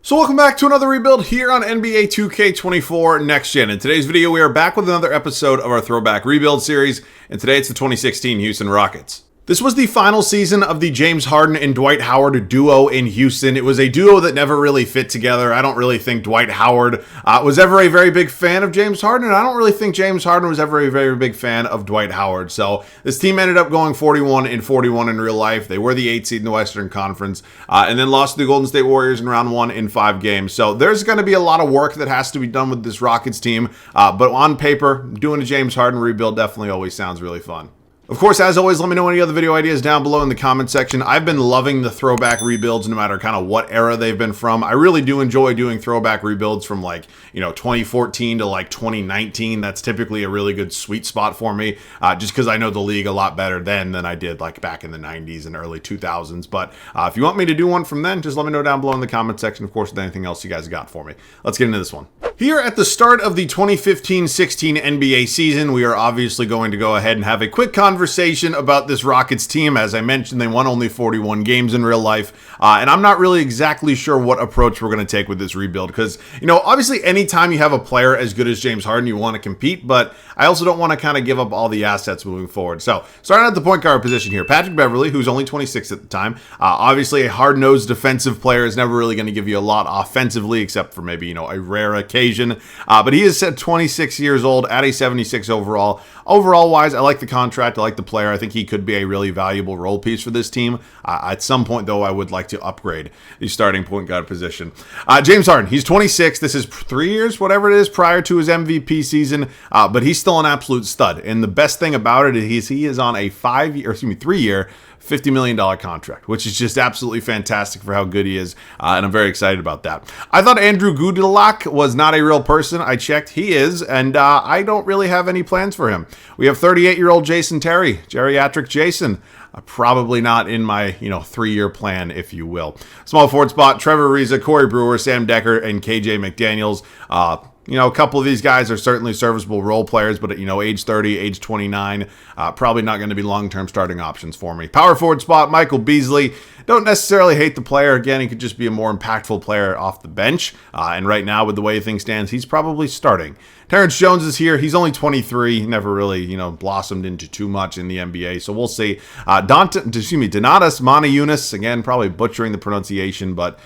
So welcome back to another rebuild here on NBA 2K24 Next Gen. In today's video, we are back with another episode of our throwback rebuild series, and today it's the 2016 Houston Rockets. This was the final season of the James Harden and Dwight Howard duo in Houston. It was a duo that never really fit together. I don't really think Dwight Howard was ever a very big fan of James Harden, and I don't really think James Harden was ever a very big fan of Dwight Howard. So this team ended up going 41-41 in real life. They were the 8th seed in the Western Conference, and then lost to the Golden State Warriors in round 1 in 5 games. So there's going to be a lot of work that has to be done with this Rockets team, but on paper, doing a James Harden rebuild definitely always sounds really fun. Of course, as always, let me know any other video ideas down below in the comment section. I've been loving the throwback rebuilds no matter kind of what era they've been from. I really do enjoy doing throwback rebuilds from 2014 to 2019. That's typically a really good sweet spot for me, just because I know the league a lot better then than I did back in the 90s and early 2000s. But if you want me to do one from then, just let me know down below in the comment section, of course, with anything else you guys got for me. Let's get into this one. Here at the start of the 2015-16 NBA season, we are obviously going to go ahead and have a quick conversation about this Rockets team. As I mentioned, they won only 41 games in real life, and I'm not really exactly sure what approach we're going to take with this rebuild because, obviously anytime you have a player as good as James Harden, you want to compete, but I also don't want to kind of give up all the assets moving forward. So, starting at the point guard position here, Patrick Beverley, who's only 26 at the time, obviously a hard-nosed defensive player, is never really going to give you a lot offensively, except for maybe, a rare occasion. But he is 26 years old at a 76 overall. Overall wise, I like the contract. I like the player. I think he could be a really valuable role piece for this team. At some point, though, I would like to upgrade the starting point guard position. James Harden, he's 26. This is 3 years, whatever it is, prior to his MVP season. But he's still an absolute stud. And the best thing about it is he is on a 3-year, $50 million contract, which is just absolutely fantastic for how good he is, and I'm very excited about that. I thought Andrew Gudulak was not a real person. I checked, he is, and I don't really have any plans for him. We have 38-year-old Jason Terry, geriatric Jason. Probably not in my 3-year plan, if you will. Small forward spot, Trevor Ariza, Corey Brewer, Sam Decker, and KJ McDaniels. A couple of these guys are certainly serviceable role players, but at, age 30, age 29, probably not going to be long-term starting options for me. Power forward spot, Michael Beasley. Don't necessarily hate the player. Again, he could just be a more impactful player off the bench. And right now, with the way things stand, he's probably starting. Terrence Jones is here. He's only 23. Never really, blossomed into too much in the NBA. So we'll see. Donatas Moniunas, again, probably butchering the pronunciation, but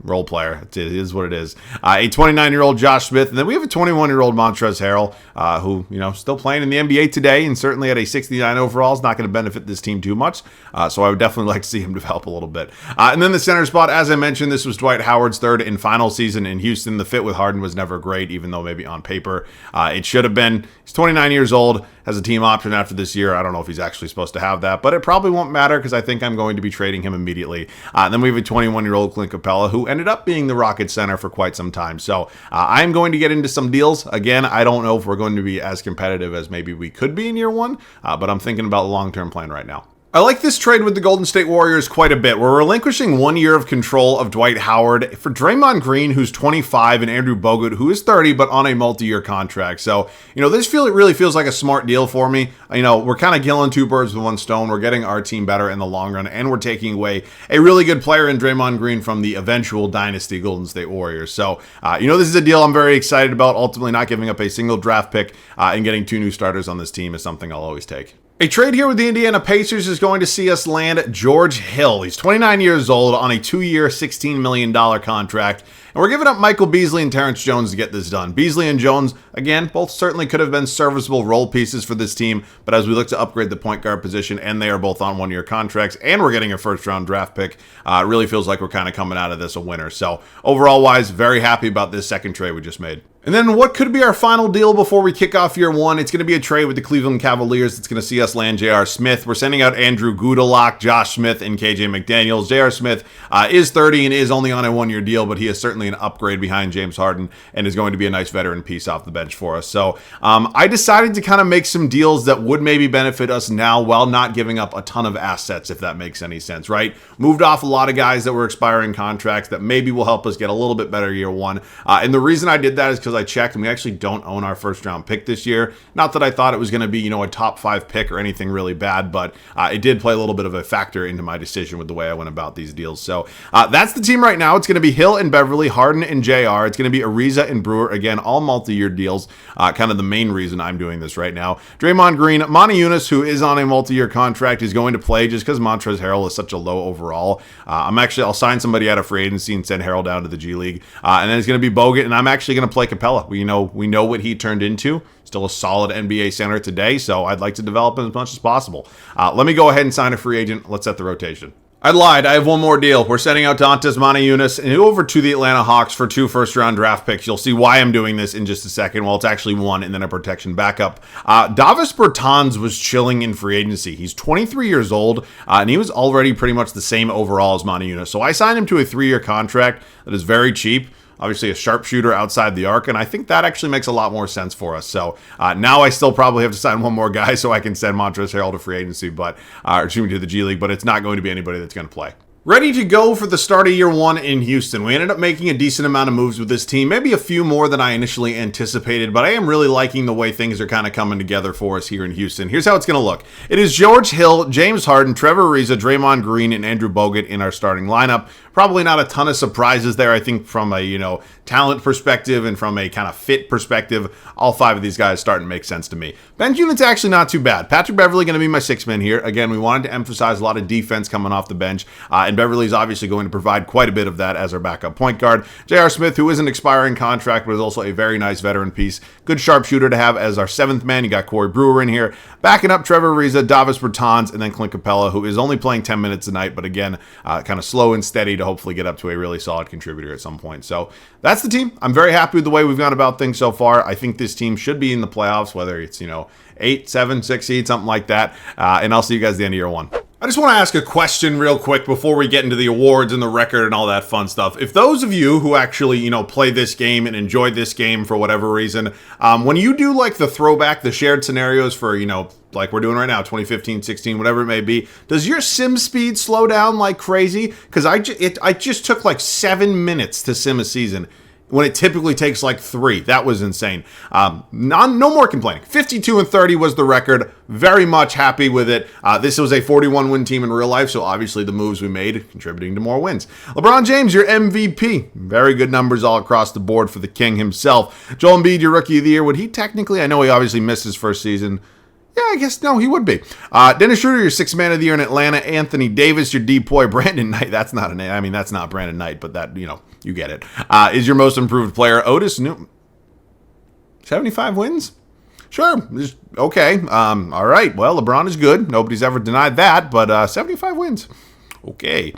role player. It is what it is. A 29-year-old Josh Smith. And then we have a 21-year-old Montrezl Harrell, who, still playing in the NBA today and certainly at a 69 overall is not going to benefit this team too much. So I would definitely like to see him develop a little bit. And then the center spot, as I mentioned, this was Dwight Howard's third and final season in Houston. The fit with Harden was never great, even though maybe on paper it should have been. He's 29 years old, has a team option after this year. I don't know if he's actually supposed to have that, but it probably won't matter because I think I'm going to be trading him immediately. Then we have a 21-year-old Clint Capella, who ended up being the Rockets center for quite some time. So I'm going to get into some deals. Again, I don't know if we're going to be as competitive as maybe we could be in year one, but I'm thinking about a long-term plan right now. I like this trade with the Golden State Warriors quite a bit. We're relinquishing 1 year of control of Dwight Howard for Draymond Green, who's 25, and Andrew Bogut, who is 30, but on a multi-year contract. So, it really feels like a smart deal for me. We're kind of killing two birds with one stone. We're getting our team better in the long run, and we're taking away a really good player in Draymond Green from the eventual dynasty Golden State Warriors. So, this is a deal I'm very excited about. Ultimately, not giving up a single draft pick and getting 2 new starters on this team is something I'll always take. A trade here with the Indiana Pacers is going to see us land George Hill. He's 29 years old on a 2-year, $16 million contract. And we're giving up Michael Beasley and Terrence Jones to get this done. Beasley and Jones, again, both certainly could have been serviceable role pieces for this team. But as we look to upgrade the point guard position, and they are both on 1-year contracts, and we're getting a first-round draft pick, it really feels like we're kind of coming out of this a winner. So overall-wise, very happy about this second trade we just made. And then what could be our final deal before we kick off year one? It's going to be a trade with the Cleveland Cavaliers. It's going to see us land J.R. Smith. We're sending out Andrew Gudulak, Josh Smith, and KJ McDaniels. J.R. Smith is 30 and is only on a 1-year deal, but he is certainly an upgrade behind James Harden and is going to be a nice veteran piece off the bench for us. So I decided to kind of make some deals that would maybe benefit us now while not giving up a ton of assets, if that makes any sense, right? Moved off a lot of guys that were expiring contracts that maybe will help us get a little bit better year one. And the reason I did that is because I checked, and we actually don't own our first round pick this year. Not that I thought it was going to be, a top 5 pick or anything really bad, but it did play a little bit of a factor into my decision with the way I went about these deals. So that's the team right now. It's going to be Hill and Beverly, Harden and JR. It's going to be Ariza and Brewer. Again, all multi-year deals. Kind of the main reason I'm doing this right now. Draymond Green, Montezumas, who is on a multi-year contract, is going to play just because Montrezl Harrell is such a low overall. I'll sign somebody out of free agency and send Harrell down to the G League. And then it's going to be Bogut, and I'm actually going to play Capella. We know what he turned into. Still a solid NBA center today, so I'd like to develop him as much as possible. Let me go ahead and sign a free agent. Let's set the rotation. I lied. I have one more deal. We're sending out Dantas Montezumas and over to the Atlanta Hawks for 2 first-round draft picks. You'll see why I'm doing this in just a second. Well, it's actually 1 and then a protection backup. Davis Bertans was chilling in free agency. He's 23 years old, and he was already pretty much the same overall as Montezumas. So I signed him to a 3-year contract that is very cheap. Obviously a sharpshooter outside the arc, and I think that actually makes a lot more sense for us. So now I still probably have to sign one more guy so I can send Montrezl Harrell to free agency, to the G League, but it's not going to be anybody that's going to play. Ready to go for the start of year 1 in Houston. We ended up making a decent amount of moves with this team, maybe a few more than I initially anticipated, but I am really liking the way things are kind of coming together for us here in Houston. Here's how it's going to look. It is George Hill, James Harden, Trevor Ariza, Draymond Green, and Andrew Bogut in our starting lineup. Probably not a ton of surprises there. I think from a, talent perspective and from a kind of fit perspective, all 5 of these guys starting to make sense to me. Bench unit's actually not too bad. Patrick Beverly going to be my 6th man here. Again, we wanted to emphasize a lot of defense coming off the bench, and Beverly's obviously going to provide quite a bit of that as our backup point guard. J.R. Smith, who is an expiring contract, but is also a very nice veteran piece. Good sharpshooter to have as our 7th man. You got Corey Brewer in here. Backing up Trevor Ariza, Davis Bertans, and then Clint Capella, who is only playing 10 minutes a night, but again, kind of slow and steady to hopefully get up to a really solid contributor at some point. So that's the team. I'm very happy with the way we've gone about things so far. I think this team should be in the playoffs, whether it's, 8, 7, 6 seed, something like that. And I'll see you guys at the end of year 1. I just want to ask a question real quick before we get into the awards and the record and all that fun stuff. If those of you who actually, play this game and enjoyed this game for whatever reason, when you do like the throwback, the shared scenarios for, like we're doing right now, 2015, 16, whatever it may be, does your sim speed slow down like crazy? Because I just took like 7 minutes to sim a season, when it typically takes like 3. That was insane. No more complaining. 52-30 was the record. Very much happy with it. This was a 41-win team in real life, so obviously the moves we made contributing to more wins. LeBron James, your MVP. Very good numbers all across the board for the king himself. Joel Embiid, your rookie of the year. Would he technically, I know he obviously missed his first season. Yeah, I guess no, he would be. Dennis Schroeder, your 6th man of the year in Atlanta. Anthony Davis, your depoy. Brandon Knight, that's not that's not Brandon Knight, but that, you get it. Is your most improved player. Otis Newton. 75 wins? Sure. Okay. All right. Well, LeBron is good. Nobody's ever denied that, but 75 wins. Okay.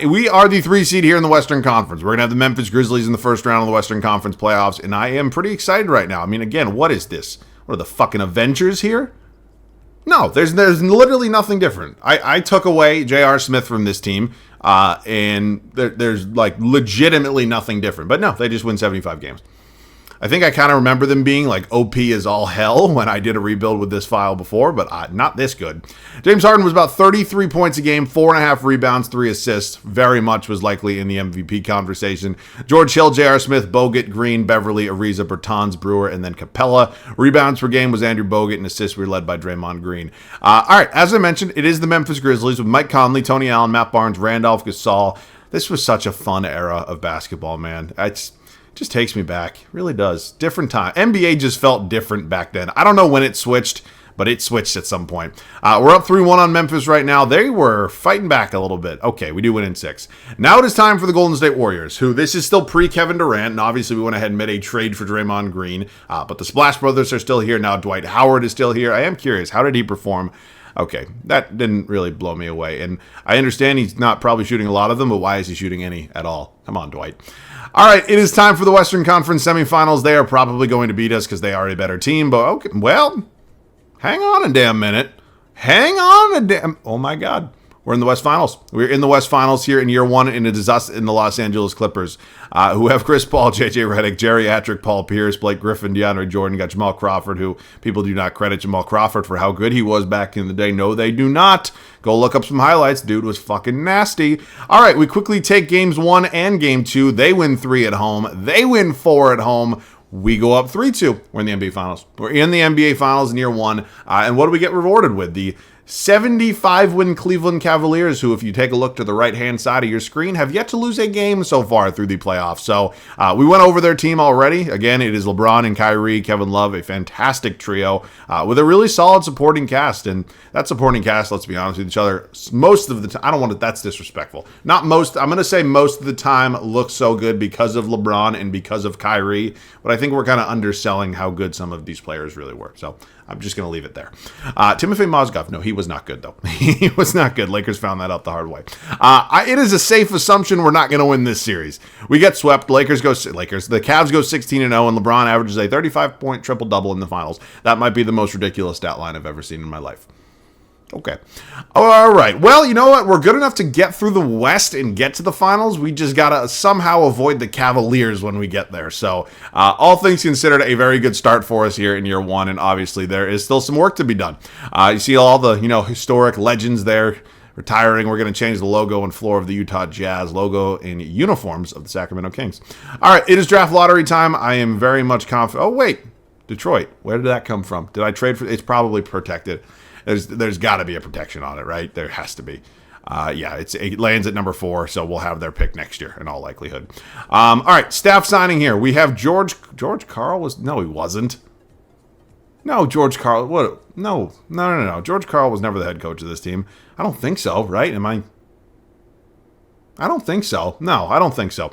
We are the 3 seed here in the Western Conference. We're going to have the Memphis Grizzlies in the first round of the Western Conference playoffs, and I am pretty excited right now. I mean, again, what is this? What are the fucking Avengers here? No, there's literally nothing different. I took away J.R. Smith from this team, and there's like legitimately nothing different. But no, they just win 75 games. I think I kind of remember them being like OP as all hell when I did a rebuild with this file before, but not this good. James Harden was about 33 points a game, 4.5 rebounds, 3 assists. Very much was likely in the MVP conversation. George Hill, J.R. Smith, Bogut, Green, Beverly, Ariza, Bertans, Brewer, and then Capella. Rebounds per game was Andrew Bogut, and assists were led by Draymond Green. All right, as I mentioned, it is the Memphis Grizzlies with Mike Conley, Tony Allen, Matt Barnes, Randolph Gasol. This was such a fun era of basketball, man. Just takes me back. It really does. Different time. NBA just felt different back then. I don't know when it switched, but it switched at some point. We're up 3-1 on Memphis right now. They were fighting back a little bit. Okay, we do win in 6. Now it is time for the Golden State Warriors, who this is still pre-Kevin Durant, and obviously we went ahead and made a trade for Draymond Green, but the Splash Brothers are still here. Now Dwight Howard is still here. I am curious, how did he perform? Okay, that didn't really blow me away, and I understand he's not probably shooting a lot of them, but why is he shooting any at all? Come on, Dwight. All right, it is time for the Western Conference semifinals. They are probably going to beat us because they are a better team, but okay, well, hang on a damn minute. Oh my God. We're in the West Finals. We're in the West Finals here in year 1, and it is us in the Los Angeles Clippers, who have Chris Paul, JJ Redick, geriatric Paul Pierce, Blake Griffin, DeAndre Jordan, got Jamal Crawford, who people do not credit Jamal Crawford for how good he was back in the day. No, they do not. Go look up some highlights. Dude was fucking nasty. All right, we quickly take games 1 and game 2. They win 3 at home. They win 4 at home. we go up 3-2. We're in the NBA Finals. We're in the NBA Finals in year one. And what do we get rewarded with? The 75-win Cleveland Cavaliers, who, if you take a look to the right-hand side of your screen, have yet to lose a game so far through the playoffs. So we went over their team already. Again, it is LeBron and Kyrie, Kevin Love, a fantastic trio with a really solid supporting cast. And that supporting cast, let's be honest with each other, most of the time, I don't want to, that's disrespectful. Not most, I'm going to say most of the time looks so good because of LeBron and because of Kyrie. But I think we're kind of underselling how good some of these players really were. So I'm just going to leave it there. Timofey Mozgov, no, he was not good, though. He was not good. Lakers found that out the hard way. It is a safe assumption we're not going to win this series. We get swept. The Cavs go 16-0, and LeBron averages a 35-point triple-double in the finals. That might be the most ridiculous stat line I've ever seen in my life. Okay. All right. Well, you know what? We're good enough to get through the West and get to the finals. We just got to somehow avoid the Cavaliers when we get there. So, all things considered, a very good start for us here in year one. And obviously, there is still some work to be done. You see all the, historic legends there retiring. We're going to change the logo and floor of the Utah Jazz, logo and uniforms of the Sacramento Kings. All right. It is draft lottery time. I am very much confident. Oh, wait. Detroit. Where did that come from? Did I trade for it? It's probably protected. There's got to be a protection on it, right? There has to be. It lands at number 4, so we'll have their pick next year in all likelihood. All right, staff signing here. We have George Karl was, no, he wasn't. No, George Karl, what? No. George Karl was never the head coach of this team. I don't think so, right? I don't think so. No, I don't think so.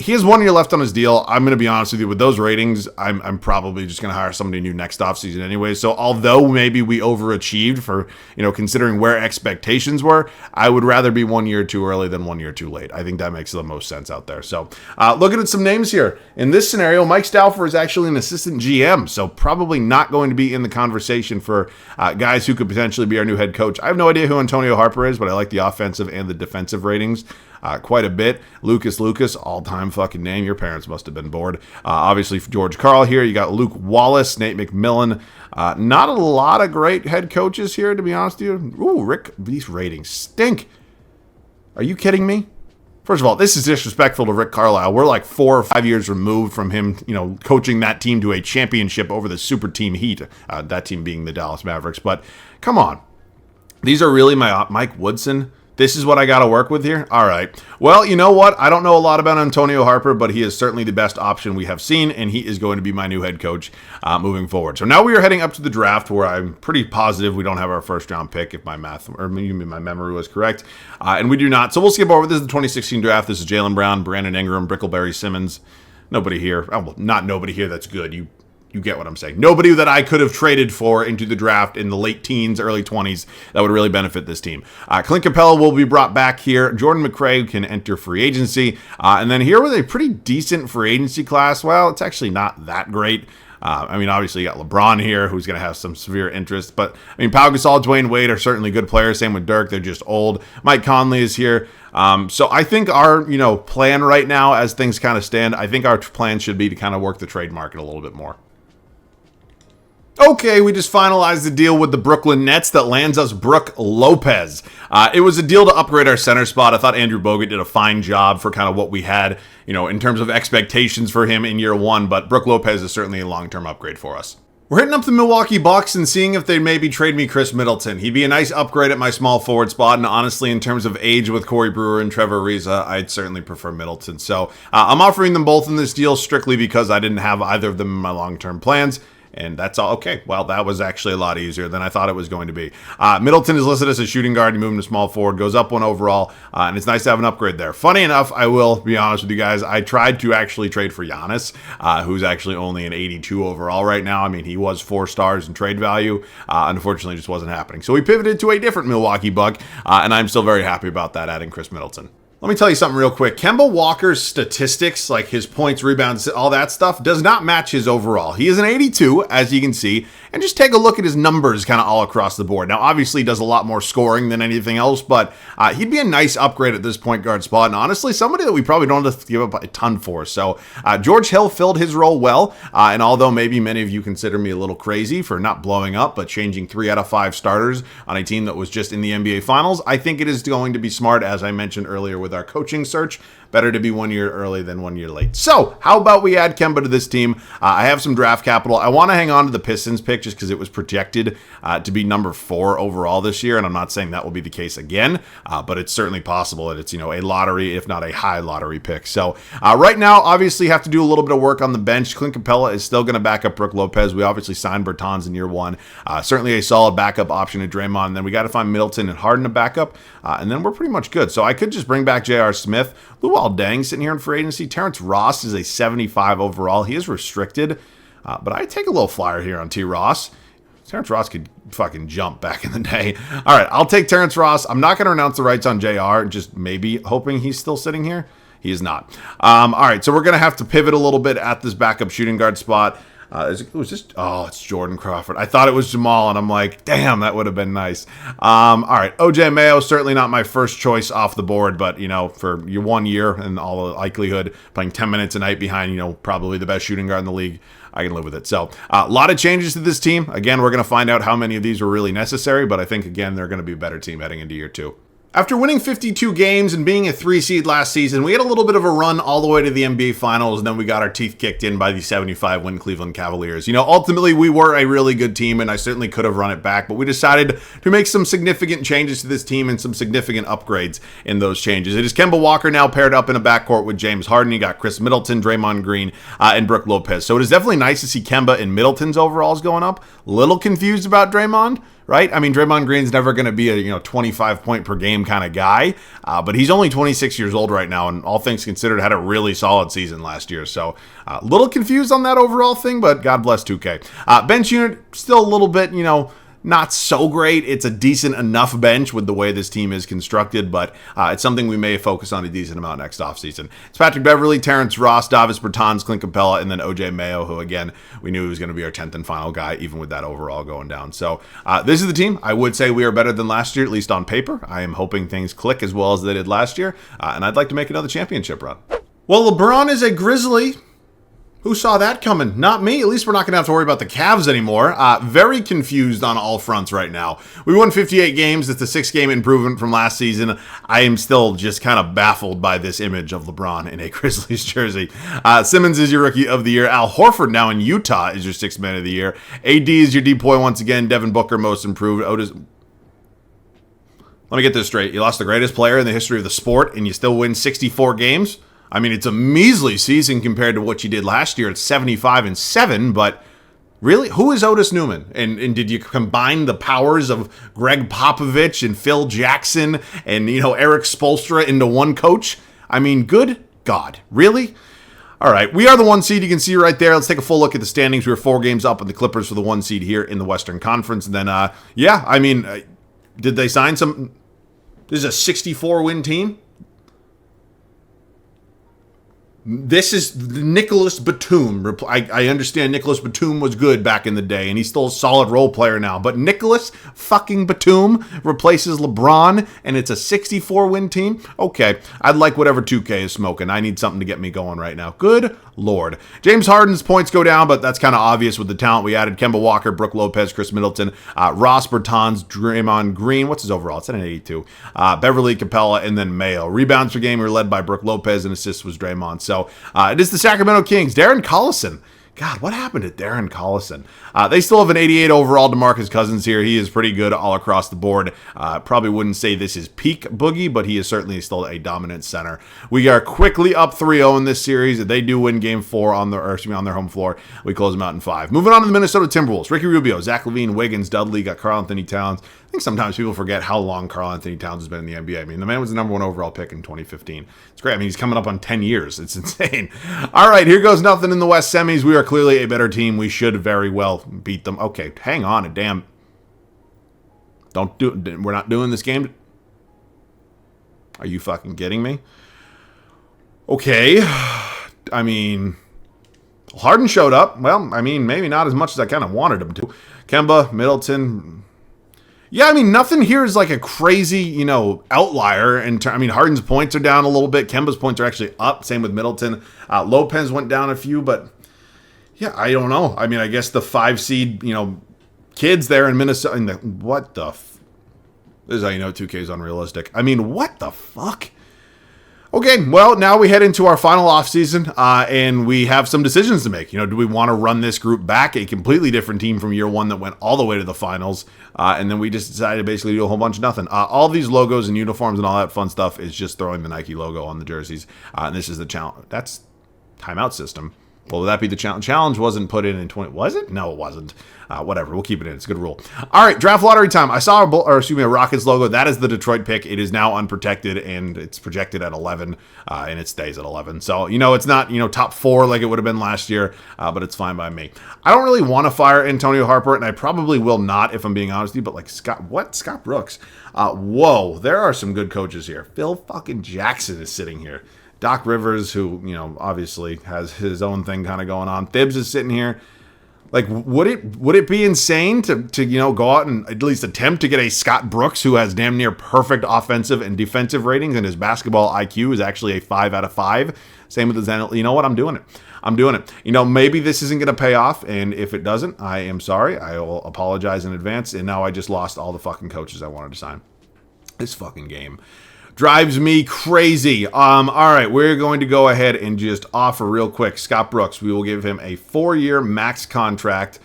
He has 1 year left on his deal. I'm going to be honest with you. With those ratings, I'm probably just going to hire somebody new next offseason anyway. So although maybe we overachieved for, considering where expectations were, I would rather be 1 year too early than 1 year too late. I think that makes the most sense out there. So looking at some names here. In this scenario, Mike Stauffer is actually an assistant GM, so probably not going to be in the conversation for guys who could potentially be our new head coach. I have no idea who Antonio Harper is, but I like the offensive and the defensive ratings quite a bit. Lucas, all-time fucking name. Your parents must have been bored. Obviously, George Karl here. You got Luke Wallace, Nate McMillan. Not a lot of great head coaches here, to be honest with you. Ooh, Rick, these ratings stink. Are you kidding me? First of all, this is disrespectful to Rick Carlisle. We're like 4 or 5 years removed from him, coaching that team to a championship over the super team Heat. That team being the Dallas Mavericks. But come on. These are really my Mike Woodson. This is what I got to work with here? All right. Well, you know what? I don't know a lot about Antonio Harper, but he is certainly the best option we have seen, and he is going to be my new head coach moving forward. So now we are heading up to the draft, where I'm pretty positive we don't have our first-round pick, if my math or maybe my memory was correct, and we do not. So we'll skip over. This is the 2016 draft. This is Jaylen Brown, Brandon Ingram, Brickleberry Simmons. Nobody here. Well, not nobody here that's good. You get what I'm saying. Nobody that I could have traded for into the draft in the late teens, early 20s that would really benefit this team. Clint Capella will be brought back here. Jordan McRae can enter free agency. And then here with a pretty decent free agency class. Well, it's actually not that great. Obviously you got LeBron here, who's going to have some severe interest. But, Pau Gasol, Dwayne Wade are certainly good players. Same with Dirk. They're just old. Mike Conley is here. So I think our, plan right now, as things kind of stand, I think our plan should be to kind of work the trade market a little bit more. Okay, we just finalized the deal with the Brooklyn Nets that lands us Brook Lopez. It was a deal to upgrade our center spot. I thought Andrew Bogut did a fine job for kind of what we had, in terms of expectations for him in year one, but Brook Lopez is certainly a long-term upgrade for us. We're hitting up the Milwaukee Bucks and seeing if they'd maybe trade me Chris Middleton. He'd be a nice upgrade at my small forward spot, and honestly, in terms of age with Corey Brewer and Trevor Ariza, I'd certainly prefer Middleton. So I'm offering them both in this deal strictly because I didn't have either of them in my long-term plans. And that's all. Okay, well, that was actually a lot easier than I thought it was going to be. Middleton is listed as a shooting guard. You move him to small forward, goes up 1 overall, and it's nice to have an upgrade there. Funny enough, I will be honest with you guys, I tried to actually trade for Giannis, who's actually only an 82 overall right now. He was 4 stars in trade value. Unfortunately, it just wasn't happening. So we pivoted to a different Milwaukee Buck, and I'm still very happy about that, adding Chris Middleton. Let me tell you something real quick. Kemba Walker's statistics, like his points, rebounds, all that stuff, does not match his overall. He is an 82, as you can see, and just take a look at his numbers kind of all across the board. Now, obviously, he does a lot more scoring than anything else, but he'd be a nice upgrade at this point guard spot, and honestly, somebody that we probably don't have to give up a ton for. So, George Hill filled his role well, and although maybe many of you consider me a little crazy for not blowing up, but changing 3 out of 5 starters on a team that was just in the NBA Finals, I think it is going to be smart, as I mentioned earlier with our coaching search, better to be 1 year early than 1 year late. So how about we add Kemba to this team? I have some draft capital. I want to hang on to the Pistons pick just because it was projected to be number 4 overall this year, and I'm not saying that will be the case again, but it's certainly possible that it's, a lottery, if not a high lottery pick. So right now, obviously, have to do a little bit of work on the bench. Clint Capella is still going to back up Brook Lopez. We obviously signed Bertans in year 1. Certainly a solid backup option to Draymond. And then we got to find Middleton and Harden to back up, and then we're pretty much good. So I could just bring back J.R. Smith. Luol Deng sitting here in free agency. Terrence Ross is a 75 overall. He is restricted, but I take a little flyer here on T. Ross. Terrence Ross could fucking jump back in the day. All right, I'll take Terrence Ross. I'm not going to renounce the rights on JR, just maybe hoping he's still sitting here. He is not. All right, so we're going to have to pivot a little bit at this backup shooting guard spot. It's Jordan Crawford. I thought it was Jamal, and I'm like, damn, that would have been nice. All right, OJ Mayo, certainly not my first choice off the board, but, for your 1 year and all the likelihood, playing 10 minutes a night behind, probably the best shooting guard in the league, I can live with it. So a lot of changes to this team. Again, we're going to find out how many of these were really necessary, but I think, again, they're going to be a better team heading into year 2. After winning 52 games and being a 3 seed last season, we had a little bit of a run all the way to the NBA Finals, and then we got our teeth kicked in by the 75-win Cleveland Cavaliers. Ultimately, we were a really good team, and I certainly could have run it back, but we decided to make some significant changes to this team and some significant upgrades in those changes. It is Kemba Walker now paired up in a backcourt with James Harden. You got Chris Middleton, Draymond Green, and Brook Lopez. So it is definitely nice to see Kemba and Middleton's overalls going up. Little confused about Draymond, right? I mean, Draymond Green's never going to be a 25 point per game kind of guy, but he's only 26 years old right now, and all things considered, had a really solid season last year. So a little confused on that overall thing, but God bless 2K. Bench unit still a little bit, not so great. It's a decent enough bench with the way this team is constructed, but it's something we may focus on a decent amount next offseason. It's Patrick Beverley, Terrence Ross, Davis Bertans, Clint Capella, and then OJ Mayo, who, again, we knew he was going to be our 10th and final guy, even with that overall going down. So this is the team. I would say we are better than last year, at least on paper. I am hoping things click as well as they did last year, and I'd like to make another championship run. Well, LeBron is a Grizzly. Who saw that coming? Not me. At least we're not going to have to worry about the Cavs anymore. Very confused on all fronts right now. We won 58 games. It's a 6-game improvement from last season. I am still just kind of baffled by this image of LeBron in a Grizzlies jersey. Simmons is your Rookie of the Year. Al Horford now in Utah is your 6th Man of the Year. AD is your DPOY once again. Devin Booker, Most Improved. Otis... Let me get this straight. You lost the greatest player in the history of the sport, and you still win 64 games? I mean, it's a measly season compared to what you did last year at 75-7, but really, who is Otis Newman? And did you combine the powers of Greg Popovich and Phil Jackson and, Eric Spoelstra into one coach? I mean, good God, really? All right, we are the 1 seed. You can see right there. Let's take a full look at the standings. We were 4 games up on the Clippers for the 1 seed here in the Western Conference. And then, did they sign some... This is a 64-win team? This is Nicholas Batum. I understand Nicholas Batum was good back in the day, and he's still a solid role player now. But Nicholas fucking Batum replaces LeBron, and it's a 64-win team? Okay, I'd like whatever 2K is smoking. I need something to get me going right now. Good Lord. James Harden's points go down, but that's kind of obvious with the talent we added. Kemba Walker, Brook Lopez, Chris Middleton, Ross Bertans, Draymond Green. What's his overall? It's at an 82. Beverly, Capella, and then Mayo. Rebounds per game were led by Brook Lopez, and assists was Draymond. So it is the Sacramento Kings. Darren Collison. God, what happened to Darren Collison? They still have an 88 overall. DeMarcus Cousins here. He is pretty good all across the board. Probably wouldn't say this is peak Boogie, but he is certainly still a dominant center. We are quickly up 3-0 in this series. If they do win Game 4 on their home floor, we close them out in 5. Moving on to the Minnesota Timberwolves. Ricky Rubio, Zach LaVine, Wiggins, Dudley, got Karl Anthony Towns. I think sometimes people forget how long Karl Anthony Towns has been in the NBA. I mean, the man was the number 1 overall pick in 2015. It's great. I mean, he's coming up on 10 years. It's insane. All right, here goes nothing in the West semis. We are clearly a better team. We should very well beat them. Okay, hang on a damn. We're not doing this game. Are you fucking kidding me? Okay. I mean, Harden showed up. Well, I mean, maybe not as much as I kind of wanted him to. Kemba, Middleton. Yeah, I mean, nothing here is like a crazy, outlier. I mean, Harden's points are down a little bit. Kemba's points are actually up. Same with Middleton. Lopez went down a few, but yeah, I don't know. I mean, I guess the 5 seed, kids there in Minnesota. This is how you know 2K is unrealistic. I mean, what the fuck? Okay, well, now we head into our final offseason, and we have some decisions to make. Do we want to run this group back, a completely different team from year one that went all the way to the finals, and then we just decided to basically do a whole bunch of nothing. All these logos and uniforms and all that fun stuff is just throwing the Nike logo on the jerseys, and this is the challenge. That's timeout system. Well, would that be the challenge? Challenge wasn't put in 20. Was it? No, it wasn't. Whatever. We'll keep it in. It's a good rule. All right, draft lottery time. I saw a Rockets logo. That is the Detroit pick. It is now unprotected, and it's projected at 11, and it stays at 11. So, it's not, top 4 like it would have been last year, but it's fine by me. I don't really want to fire Antonio Harper, and I probably will not if I'm being honest with you, but like Scott Brooks. Whoa, there are some good coaches here. Phil fucking Jackson is sitting here. Doc Rivers, who, obviously has his own thing kind of going on. Thibs is sitting here. Like, would it be insane to go out and at least attempt to get a Scott Brooks who has damn near perfect offensive and defensive ratings, and his basketball IQ is actually a 5 out of 5? Same with the Zen. You know what? I'm doing it. Maybe this isn't going to pay off, and if it doesn't, I am sorry. I will apologize in advance, and now I just lost all the fucking coaches I wanted to sign. This fucking game drives me crazy. All right, we're going to go ahead and just offer real quick Scott Brooks. We will give him a 4-year max contract.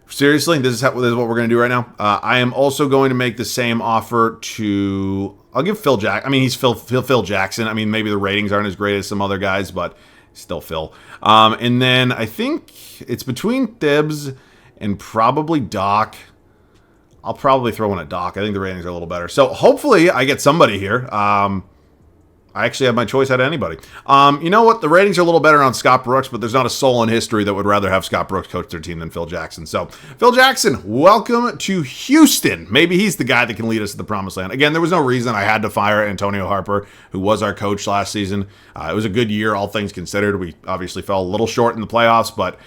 Seriously, this is what we're going to do right now. I am also going to make the same offer to. I'll give Phil Jackson. I mean, he's Phil Jackson. I mean, maybe the ratings aren't as great as some other guys, but still Phil. And then I think it's between Thibs and probably Doc. I'll probably throw one at Doc. I think the ratings are a little better. So hopefully I get somebody here. I actually have my choice out of anybody. You know what? The ratings are a little better on Scott Brooks, but there's not a soul in history that would rather have Scott Brooks coach their team than Phil Jackson. So, Phil Jackson, welcome to Houston. Maybe he's the guy that can lead us to the promised land. Again, there was no reason I had to fire Antonio Harper, who was our coach last season. It was a good year, all things considered. We obviously fell a little short in the playoffs, but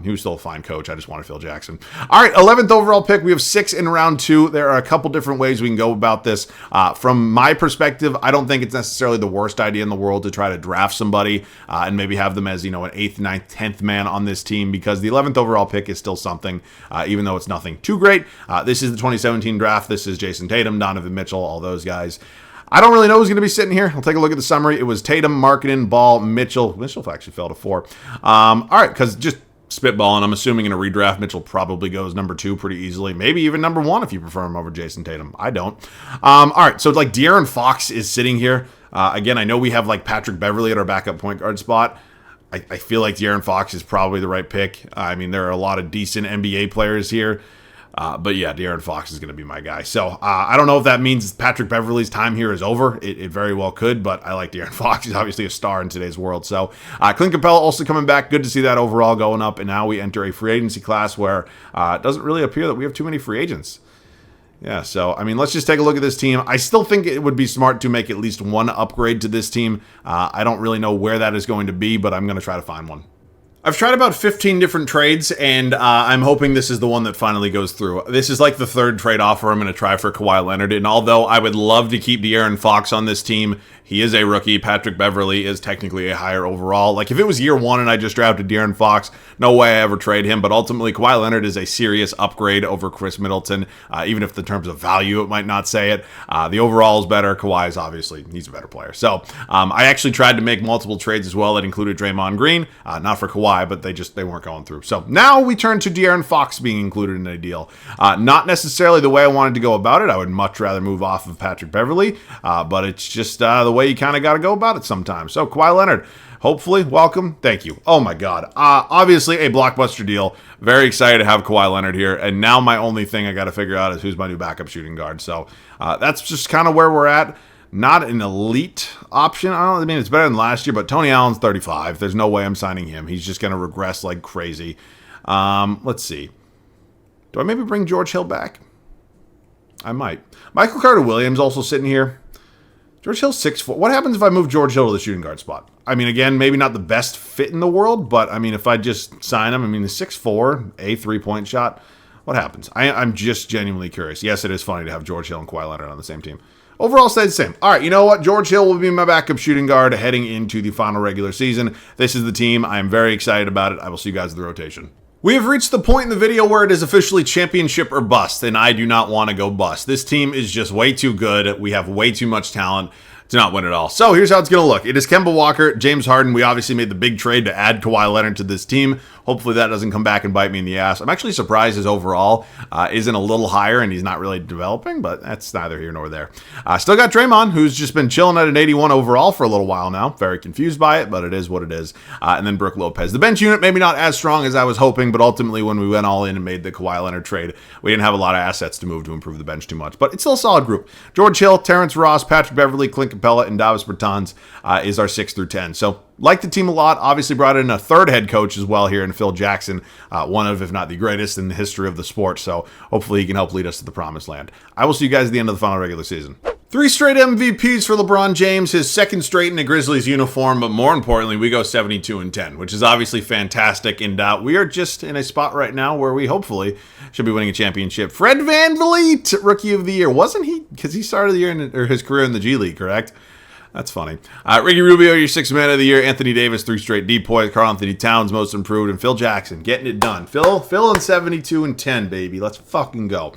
he was still a fine coach. I just wanted Phil Jackson. All right, 11th overall pick. We have 6 in round 2. There are a couple different ways we can go about this. From my perspective, I don't think it's necessarily the worst idea in the world to try to draft somebody and maybe have them as, an 8th, 9th, 10th man on this team, because the 11th overall pick is still something, even though it's nothing too great. This is the 2017 draft. This is Jason Tatum, Donovan Mitchell, all those guys. I don't really know who's going to be sitting here. I'll take a look at the summary. It was Tatum, Markkanen, Ball, Mitchell. Mitchell actually fell to 4. All right, because just spitballing, I'm assuming in a redraft, Mitchell probably goes number 2 pretty easily. Maybe even number 1 if you prefer him over Jason Tatum. I don't. All right, so like De'Aaron Fox is sitting here. Again, I know we have like Patrick Beverly at our backup point guard spot. I feel like De'Aaron Fox is probably the right pick. I mean, there are a lot of decent NBA players here. But yeah, De'Aaron Fox is going to be my guy. So I don't know if that means Patrick Beverly's time here is over. It very well could, but I like De'Aaron Fox. He's obviously a star in today's world. So Clint Capella also coming back. Good to see that overall going up. And now we enter a free agency class where it doesn't really appear that we have too many free agents. Yeah, so, I mean, let's just take a look at this team. I still think it would be smart to make at least one upgrade to this team. I don't really know where that is going to be, but I'm going to try to find one. I've tried about 15 different trades, and I'm hoping this is the one that finally goes through. This is like the 3rd trade offer I'm going to try for Kawhi Leonard, and although I would love to keep De'Aaron Fox on this team, he is a rookie. Patrick Beverly is technically a higher overall. Like, if it was year 1 and I just drafted De'Aaron Fox, no way I ever trade him, but ultimately Kawhi Leonard is a serious upgrade over Chris Middleton, even if in terms of value it might not say it. The overall is better. Kawhi is obviously, he's a better player. So I actually tried to make multiple trades as well that included Draymond Green, not for Kawhi, but they weren't going through. So now we turn to De'Aaron Fox being included in a deal. Not necessarily the way I wanted to go about it. I would much rather move off of Patrick Beverly, but it's just the way you kind of got to go about it sometimes. So Kawhi Leonard, hopefully, welcome. Thank you. Oh my God. Obviously a blockbuster deal. Very excited to have Kawhi Leonard here. And now my only thing I got to figure out is who's my new backup shooting guard. So that's just kind of where we're at. Not an elite option. I mean, it's better than last year, but Tony Allen's 35. There's no way I'm signing him. He's just going to regress like crazy. Let's see. Do I maybe bring George Hill back? I might. Michael Carter-Williams also sitting here. George Hill's 6'4". What happens if I move George Hill to the shooting guard spot? I mean, again, maybe not the best fit in the world, but I mean, if I just sign him, I mean, the 6'4", a 3-point shot, what happens? I'm just genuinely curious. Yes, it is funny to have George Hill and Kawhi Leonard on the same team. Overall, stayed the same. All right, you know what? George Hill will be my backup shooting guard heading into the final regular season. This is the team. I am very excited about it. I will see you guys in the rotation. We have reached the point in the video where it is officially championship or bust, and I do not want to go bust. This team is just way too good. We have way too much talent. to not win at all. So here's how it's going to look. It is Kemba Walker, James Harden. We obviously made the big trade to add Kawhi Leonard to this team. Hopefully that doesn't come back and bite me in the ass. I'm actually surprised his overall isn't a little higher and he's not really developing, but that's neither here nor there. Still got Draymond, who's just been chilling at an 81 overall for a little while now. Very confused by it, but it is what it is. And then Brook Lopez. The bench unit, maybe not as strong as I was hoping, but ultimately when we went all in and made the Kawhi Leonard trade, we didn't have a lot of assets to move to improve the bench too much. But it's still a solid group. George Hill, Terrence Ross, Patrick Beverley, Clint Capella, and Davis Bertans is our 6 through 10. So like the team a lot. Obviously brought in a third head coach as well here in Phil Jackson, one of, if not the greatest in the history of the sport. So hopefully he can help lead us to the promised land. I will see you guys at the end of the final regular season. 3 straight MVPs for LeBron James, his second straight in a Grizzlies uniform, but more importantly, we go 72-10, which is obviously fantastic. And we are just in a spot right now where we hopefully should be winning a championship. Fred VanVleet, Rookie of the Year. Wasn't he? Because he started the year or his career in the G League, correct? That's funny. Ricky Rubio, your 6th man of the year. Anthony Davis, 3 straight D-points. Karl Anthony Towns, most improved. And Phil Jackson, getting it done. Phil in 72-10, baby. Let's fucking go.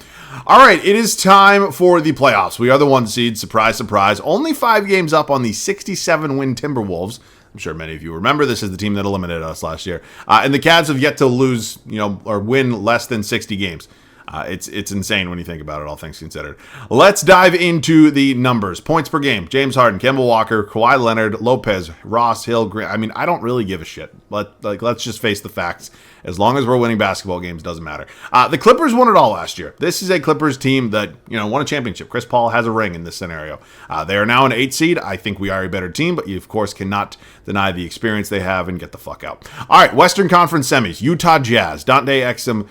All right, it is time for the playoffs. We are the 1 seed. Surprise, surprise. Only 5 games up on the 67-win Timberwolves. I'm sure many of you remember this is the team that eliminated us last year. And the Cavs have yet to lose, or win less than 60 games. It's insane when you think about it, all things considered. Let's dive into the numbers. Points per game. James Harden, Kemba Walker, Kawhi Leonard, Lopez, Ross, Hill, Grant. I mean, I don't really give a shit. Let's just face the facts. As long as we're winning basketball games, doesn't matter. The Clippers won it all last year. This is a Clippers team that, won a championship. Chris Paul has a ring in this scenario. They are now an 8 seed. I think we are a better team, but you, of course, cannot deny the experience they have and get the fuck out. All right, Western Conference semis. Utah Jazz, Dante Exum.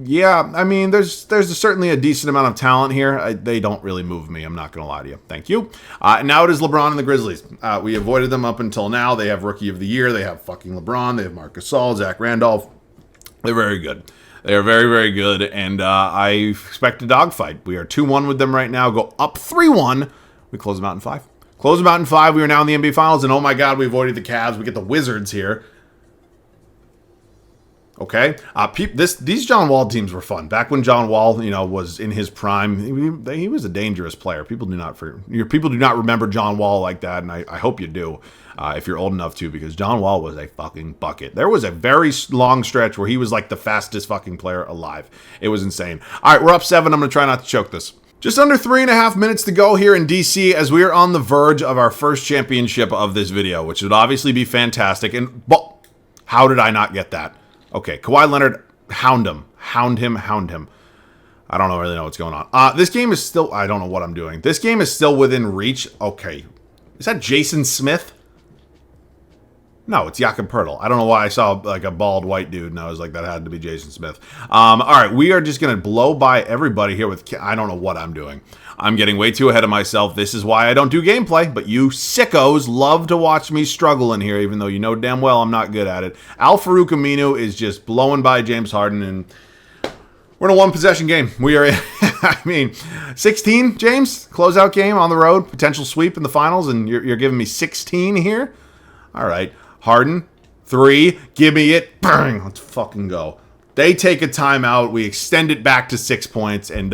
Yeah, I mean, there's certainly a decent amount of talent here. They don't really move me. I'm not going to lie to you. Thank you. Now it is LeBron and the Grizzlies. We avoided them up until now. They have Rookie of the Year. They have fucking LeBron. They have Marc Gasol, Zach Randolph. They're very good. They are very, very good, and I expect a dogfight. We are 2-1 with them right now. Go up 3-1. We close them out in 5. Close them out in 5. We are now in the NBA Finals, and oh my God, we avoided the Cavs. We get the Wizards here. Okay, these John Wall teams were fun. Back when John Wall, was in his prime, he was a dangerous player. People do not remember John Wall like that, and I hope you do, if you're old enough to, because John Wall was a fucking bucket. There was a very long stretch where he was like the fastest fucking player alive. It was insane. All right, we're up 7. I'm gonna try not to choke this. Just under 3.5 minutes to go here in DC as we are on the verge of our first championship of this video, which would obviously be fantastic. And how did I not get that? Okay, Kawhi Leonard, hound him. I don't really know what's going on. This game is still, I don't know what I'm doing. This game is still within reach. Okay, is that Jason Smith? No, it's Jakob Poeltl. I don't know why I saw like a bald white dude and I was like, that had to be Jason Smith. All right, we are just going to blow by everybody here with, I don't know what I'm doing. I'm getting way too ahead of myself. This is why I don't do gameplay, but you sickos love to watch me struggle in here, even though you know damn well I'm not good at it. Al-Farouq Aminu is just blowing by James Harden, and we're in a 1-possession game. We are, 16, James? Closeout game on the road, potential sweep in the finals, and you're giving me 16 here? All right. Harden, 3, give me it. Bang, let's fucking go. They take a timeout. We extend it back to 6 points, and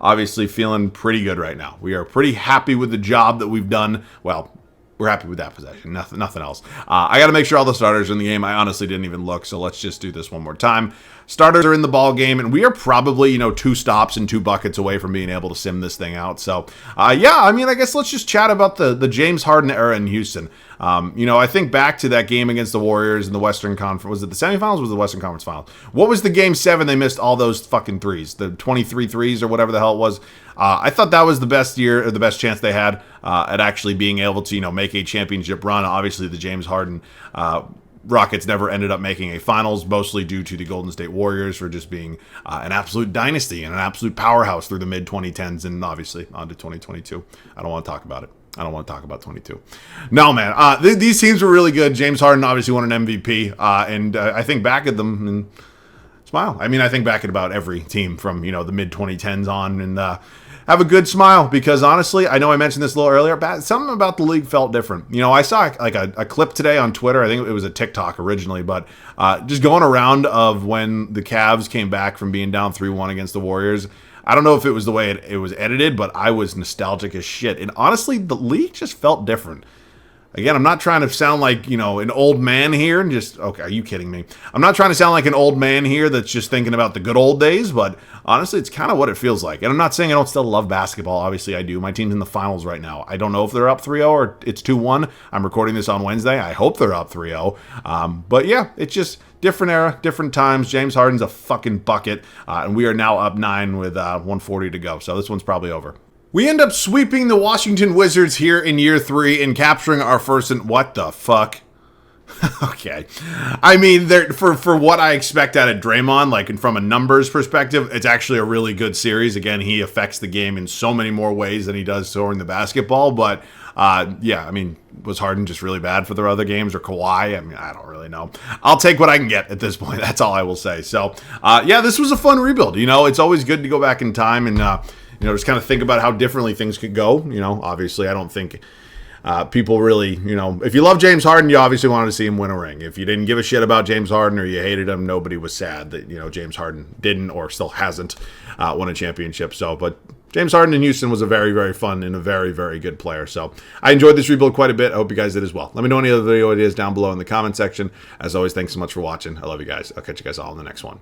obviously feeling pretty good right now. We are pretty happy with the job that we've done. Well, we're happy with that possession. Nothing else. I got to make sure all the starters are in the game. I honestly didn't even look, so let's just do this one more time. Starters are in the ball game, and we are probably, 2 stops and 2 buckets away from being able to sim this thing out. So, yeah, I guess let's just chat about the James Harden era in Houston. I think back to that game against the Warriors in the Western Conference. Was it the semifinals or was it the Western Conference Finals? What was the game 7 they missed all those fucking threes? The 23 threes or whatever the hell it was. I thought that was the best year, or the best chance they had at actually being able to, make a championship run. Obviously, the James Harden Rockets never ended up making a finals, mostly due to the Golden State Warriors for just being an absolute dynasty and an absolute powerhouse through the mid-2010s and obviously on to 2022. I don't want to talk about it. I don't want to talk about 22. No, man. These teams were really good. James Harden obviously won an MVP, and I think back at them and smile. I think back at about every team from, the mid-2010s on, and have a good smile, because honestly, I know I mentioned this a little earlier, but something about the league felt different. I saw like a clip today on Twitter. I think it was a TikTok originally, but just going around of when the Cavs came back from being down 3-1 against the Warriors. I don't know if it was the way it was edited, but I was nostalgic as shit. And honestly, the league just felt different. Again, I'm not trying to sound like, an old man here and just, okay, are you kidding me? I'm not trying to sound like an old man here that's just thinking about the good old days, but honestly, it's kind of what it feels like. And I'm not saying I don't still love basketball. Obviously, I do. My team's in the finals right now. I don't know if they're up 3-0 or it's 2-1. I'm recording this on Wednesday. I hope they're up 3-0. But yeah, it's just different era, different times. James Harden's a fucking bucket, and we are now up 9 with 140 to go. So this one's probably over. We end up sweeping the Washington Wizards here in year 3 and capturing our first and what the fuck? Okay. I mean, for what I expect out of Draymond, like from a numbers perspective, it's actually a really good series. Again, he affects the game in so many more ways than he does throwing the basketball. But yeah, I mean, was Harden just really bad for their other games or Kawhi? I mean, I don't really know. I'll take what I can get at this point. That's all I will say. So yeah, this was a fun rebuild. It's always good to go back in time and just kind of think about how differently things could go. Obviously, I don't think people really, if you love James Harden, you obviously wanted to see him win a ring. If you didn't give a shit about James Harden or you hated him, nobody was sad that, James Harden didn't or still hasn't won a championship. So, but James Harden in Houston was a very, very fun and a very, very good player. So I enjoyed this rebuild quite a bit. I hope you guys did as well. Let me know any other video ideas down below in the comment section. As always, thanks so much for watching. I love you guys. I'll catch you guys all in the next one.